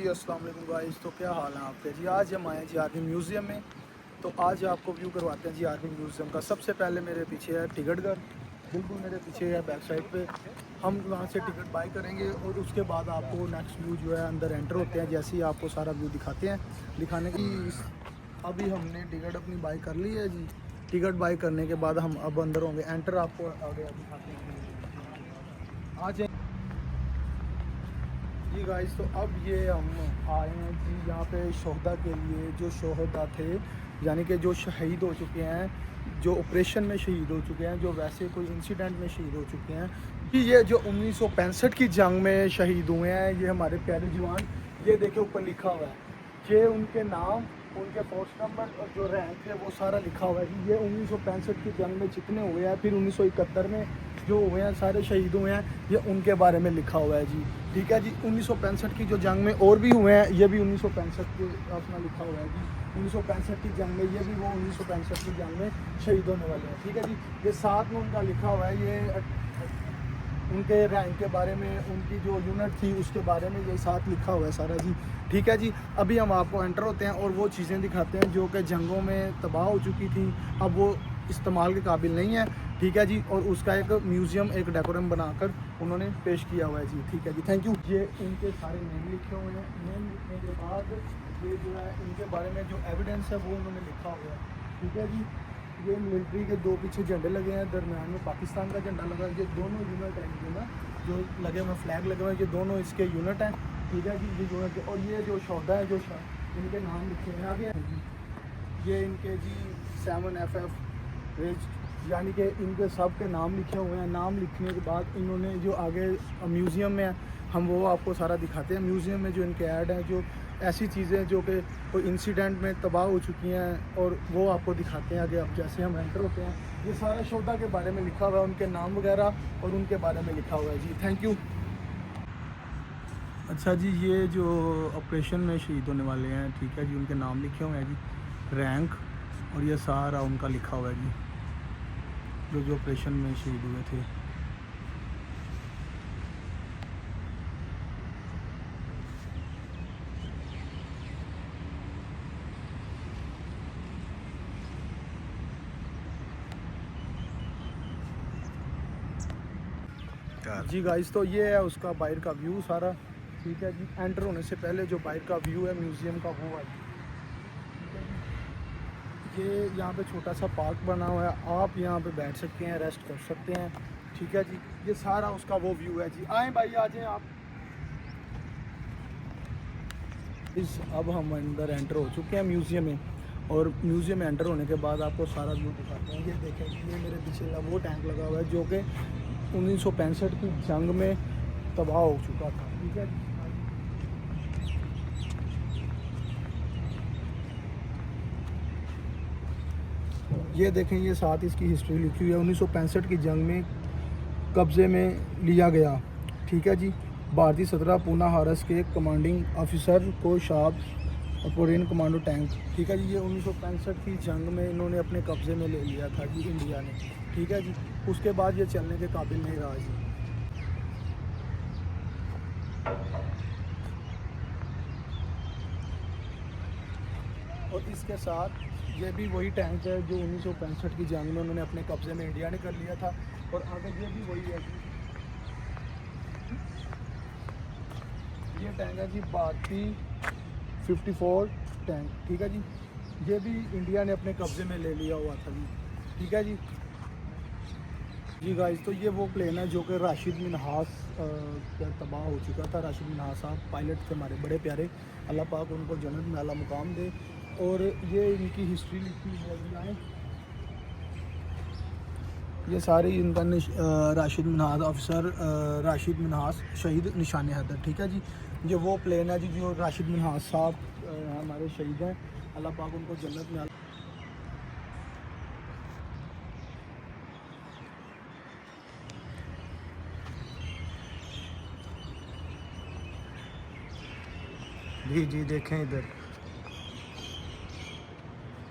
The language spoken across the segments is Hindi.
जी अस्सलाम वालेकुम गाइस। तो क्या हाल है आपके जी। आज हम आए जी आर्मी म्यूज़ियम में। तो आज आपको व्यू करवाते हैं जी आर्मी म्यूज़ियम का। सबसे पहले मेरे पीछे है टिकटघर, बिल्कुल मेरे पीछे है बैक साइड पे। हम वहाँ से टिकट बाई करेंगे और उसके बाद आपको नेक्स्ट व्यू जो है अंदर एंटर होते हैं, जैसे ही आपको सारा व्यू दिखाते हैं। दिखाने की अभी हमने टिकट अपनी बाई कर ली है जी। टिकट बाई करने के बाद हम अब अंदर होंगे एंटर, आपको आगे दिखाते हैं। आज जी गाइस, तो अब ये हम आए हैं जी यहाँ पे शोहदा के लिए। जो शोहदा थे यानी कि जो शहीद हो चुके हैं, जो ऑपरेशन में शहीद हो चुके हैं, जो वैसे कोई इंसिडेंट में शहीद हो चुके हैं कि ये जो 1965 की जंग में शहीद हुए हैं, ये हमारे प्यारे जवान। ये देखे ऊपर लिखा हुआ है, ये उनके नाम, उनके फोर्स नंबर और जो रैंक है वो सारा लिखा हुआ है कि ये 1965 की जंग में जितने हुए हैं, फिर 1971 में जो हुए हैं सारे शहीद हुए हैं, ये उनके बारे में लिखा हुआ है जी। ठीक है जी। 1965 की जो जंग में और भी हुए हैं, ये भी 1965 के अपना लिखा हुआ है जी। 1965 की जंग में ये भी वो 1965 की जंग में शहीद होने वाले हैं। ठीक है जी। ये साथ में उनका लिखा हुआ है, ये उनके रैंक के बारे में, उनकी जो यूनिट थी उसके बारे में ये साथ लिखा हुआ है सारा जी। ठीक है जी। अभी हम आपको एंटर होते हैं और वो चीज़ें दिखाते हैं जो कि जंगों में तबाह हो चुकी थी, अब वो इस्तेमाल के काबिल नहीं है। ठीक है जी। और उसका एक म्यूज़ियम, एक डेकोरम बनाकर उन्होंने पेश किया हुआ है जी। ठीक है जी, थैंक यू। ये इनके सारे नेम लिखे हुए हैं। नेम लिखने के बाद ये जो है इनके बारे में जो एविडेंस है वो उन्होंने लिखा हुआ है। ठीक है जी। ये मिलिट्री के दो पीछे झंडे लगे हैं, दरमियान में पाकिस्तान का झंडा लगा है। ये दोनों यूनिट हैं इनके ना, जो लगे हुए फ्लैग लगे हुए हैं, ये दोनों इसके यूनिट हैं। ठीक है जी। ये यूनिट और ये जो शोहदा है, जो इनके नाम लिखे हैं आगे हैं जी। ये इनके जी 7FF रेज, यानी कि इनके सब के नाम लिखे हुए हैं। नाम लिखने के बाद इन्होंने जो आगे म्यूज़ियम में हम वो आपको सारा दिखाते हैं। म्यूज़ियम में जो इनके ऐड हैं, जो ऐसी चीज़ें जो कि कोई इंसिडेंट में तबाह हो चुकी हैं, और वो आपको दिखाते हैं आगे। अब जैसे हम एंटर होते हैं, ये सारा शोहदा के बारे में लिखा हुआ है, उनके नाम वगैरह और उनके बारे में लिखा हुआ है जी। Thank you. अच्छा जी, ये जो ऑपरेशन में शहीद होने वाले हैं, ठीक है जी, उनके नाम लिखे हुए हैं जी, रैंक, और ये सारा उनका लिखा हुआ है जी, जो ऑपरेशन में शहीद हुए थे। जी गाइस, तो ये है उसका बाहर का व्यू सारा। ठीक है जी। एंटर होने से पहले जो बाहर का व्यू है म्यूज़ियम का, वो है। ये यहाँ पे छोटा सा पार्क बना हुआ है, आप यहाँ पे बैठ सकते हैं, रेस्ट कर सकते हैं। ठीक है जी। ये सारा उसका वो व्यू है जी। आएँ भाई, आ जाएँ आप। अब हम अंदर एंटर हो चुके हैं म्यूज़ियम में, और म्यूज़ियम में एंटर होने के बाद आपको सारा व्यू दिखाते हैं। ये देखें, ये मेरे पीछे वो टैंक लगा हुआ है जो कि 1965 की जंग में तबाह हो चुका था। ठीक है। ये देखें, ये साथ इसकी हिस्ट्री लिखी हुई है। 1965 की जंग में कब्ज़े में लिया गया। ठीक है जी। भारतीय 17 पूना हारस के कमांडिंग ऑफिसर को शाब कोरियन कमांडो टैंक। ठीक है जी। ये 1965 की जंग में इन्होंने अपने कब्ज़े में ले लिया था जी, इंडिया ने। ठीक है जी। उसके बाद ये चलने के काबिल नहीं रहा जी। और इसके साथ ये भी वही टैंक है जो 1965 की जंग में उन्होंने अपने कब्ज़े में, इंडिया ने कर लिया था। और आगे ये भी वही है जी। ये टैंक है जी भारतीय 54 टैंक। ठीक है जी। ये भी इंडिया ने अपने कब्ज़े में ले लिया हुआ था जी। ठीक है जी। जी गाइस, तो ये वो प्लेन है जो कि राशिद मिन्हास तबाह हो चुका था। राशिद मिन्हास साहब पायलट थे हमारे बड़े प्यारे, अल्लाह पाक उनको जन्नत में आला मुकाम दे। और ये इनकी हिस्ट्री लिखी हुई है। ये सारी इनका राशिद मिन्हास ऑफिसर, राशिद मिन्हास शहीद, निशान हैदर। ठीक है जी। ये वो प्लेन है जी जो राशिद मिन्हास साहब हमारे शहीद हैं, अल्लाह पाक उनको जन्नत में। जी जी, देखें इधर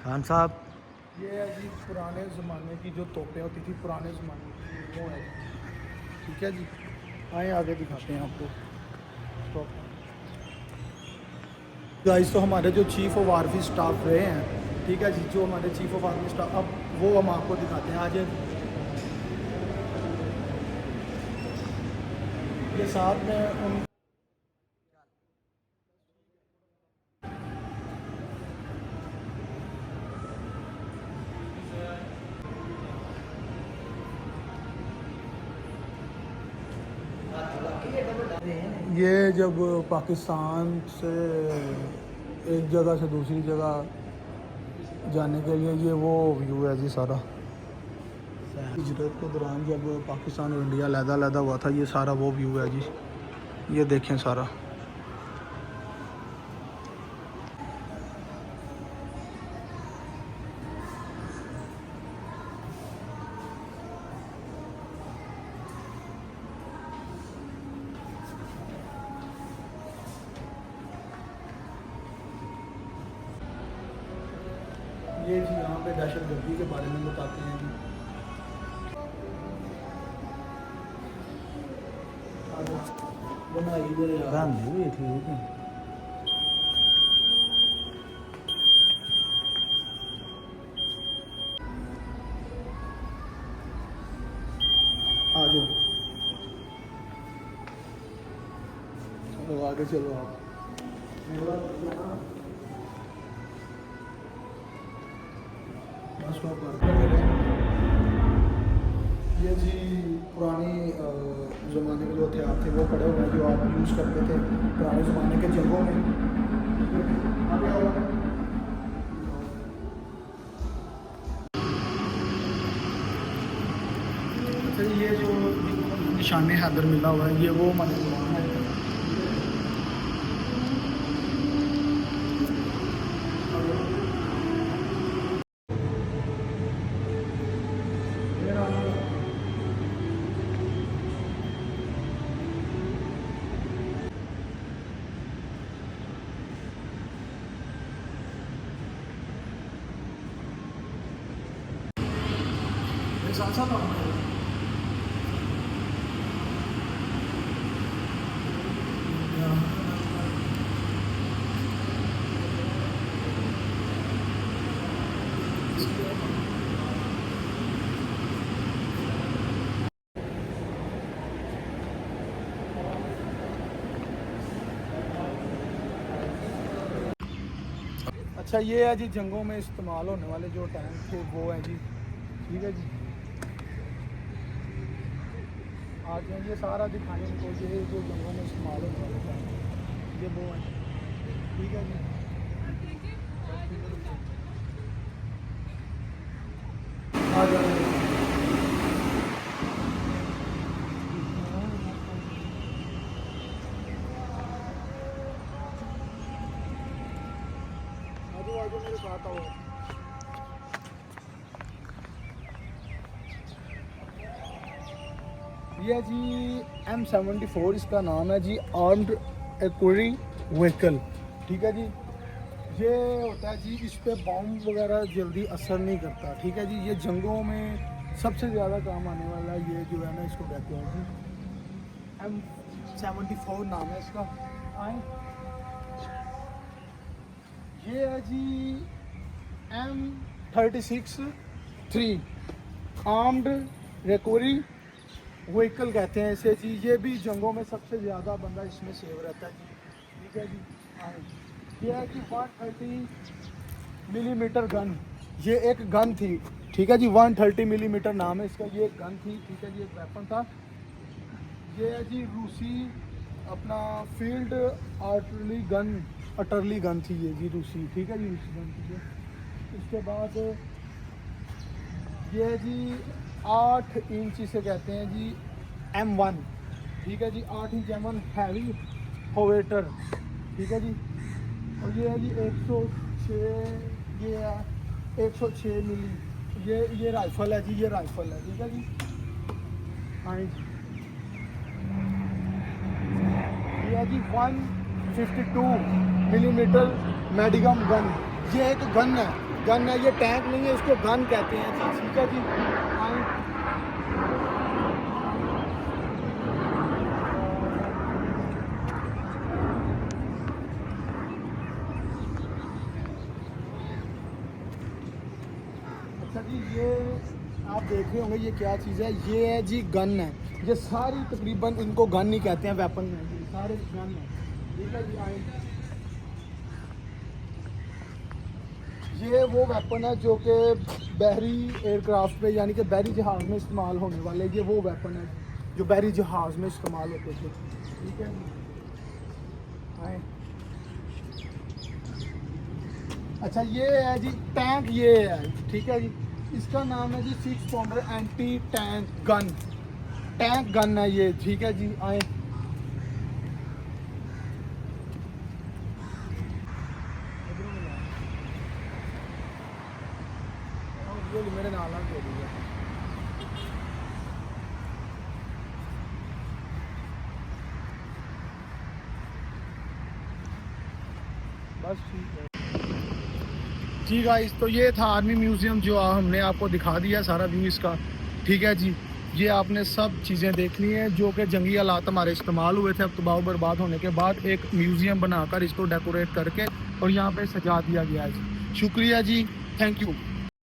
खान साहब। ये है जी पुराने ज़माने की जो तोपें होती थी, पुराने ज़माने की, वो है। ठीक है जी। आए आगे दिखाते हैं आपको तोप। गाइस तो हमारे जो चीफ़ ऑफ आर्मी स्टाफ रहे हैं, ठीक है जी, जो हमारे चीफ़ ऑफ आर्मी स्टाफ, अब वो हम आपको दिखाते हैं। आज ये साथ में उन ये जब पाकिस्तान से एक जगह से दूसरी जगह जाने के लिए ये वो व्यू है जी सारा। हिजरत के दौरान जब पाकिस्तान और इंडिया लहदा हुआ था, ये सारा वो व्यू है जी, ये देखें सारा। ये जी यहाँ पे दहशतगर्दी के बारे में बताते हैं जी। बनाई हुई है। गांधी भी ठीक है। आ जाओ, चलो आगे चलो आप। ये जी पुरानी ज़माने के जो हथियार थे वो पड़े हुए हैं, जो आप यूज़ करते थे पुराने ज़माने के जंगों में। आगे आओ। अच्छा, ये जो निशान हैदर मिला हुआ है, ये वो हमारे जवान है। अच्छा, ये है जी जंगों में इस्तेमाल होने वाले जो टैंक थे वो हैं जी, ठीक है जी। आज ये सारा दिखाएं इनको, ये जो जंगों में इस्तेमाल होने वाले टैंक ये वो हैं, ठीक है जी। आ जाओ। मेरे साथ आओ। ये जी M74 इसका नाम है जी, आर्म्ड एक्वेरी व्हीकल, ठीक है जी। ये होता है जी, इस पे बॉम्ब वगैरह जल्दी असर नहीं करता, ठीक है जी। ये जंगों में सबसे ज़्यादा काम आने वाला ये जो है ना, इसको कहते हैं जी M74 नाम है इसका। आए, ये है जी M36-3 आर्म्ड रिकवरी व्हीकल कहते हैं इसे जी। ये भी जंगों में सबसे ज़्यादा बंदा इसमें सेव रहता है जी, ठीक है जी। ये है कि 130 मिलीमीटर गन, ये एक गन थी, ठीक है जी। 130 मिलीमीटर नाम है इसका, ये एक गन थी, ठीक है जी, एक वेपन था। ये है जी रूसी अपना फील्ड आर्टलरी गन थी ये जी, रूसी, ठीक है जी, रूसी गन थी ये। इसके बाद ये है जी 8 इंच इसे कहते हैं जी M1, ठीक है जी। 8 इंच M1 हैवी होवेटर, ठीक है जी। और ये है जी 106, ये 106 मिली, ये राइफ़ल है जी, ये राइफ़ल है, ठीक है जी। हाँ जी, ये है जी 152 मिलीमीटर मेडिगम गन, ये एक गन है, ये टैंक नहीं है, इसको गन कहते हैं जी, ठीक है जी। हाँ, अच्छा जी, ये आप देख रहे होंगे ये क्या चीज़ है, ये है जी गन है। ये सारी तकरीबन इनको गन नहीं कहते हैं, वेपन है, ये सारे गन है। ठीक है जी, आए। ये वो वेपन है जो कि बहरी एयरक्राफ्ट पे यानी कि बहरी जहाज़ में इस्तेमाल होने वाले, ये वो वेपन है जो बहरी जहाज़ में इस्तेमाल होते थे। ठीक है जी, आए। अच्छा ये है जी टैंक, ये है ठीक है जी, इसका नाम है जी 6 pounder anti tank gun, tank gun है ये। ठीक है जी, आए। ये मेरे नाल दे दी है। बस ठीक है जी गाइस, तो ये था आर्मी म्यूज़ियम जो हमने आपको दिखा दिया सारा व्यू इसका। ठीक है जी, ये आपने सब चीज़ें देख ली हैं जो कि जंगी हालात हमारे इस्तेमाल हुए थे। अब तबाह बर्बाद होने के बाद एक म्यूज़ियम बनाकर इसको डेकोरेट करके और यहाँ पे सजा दिया गया है जी। शुक्रिया जी, थैंक यू।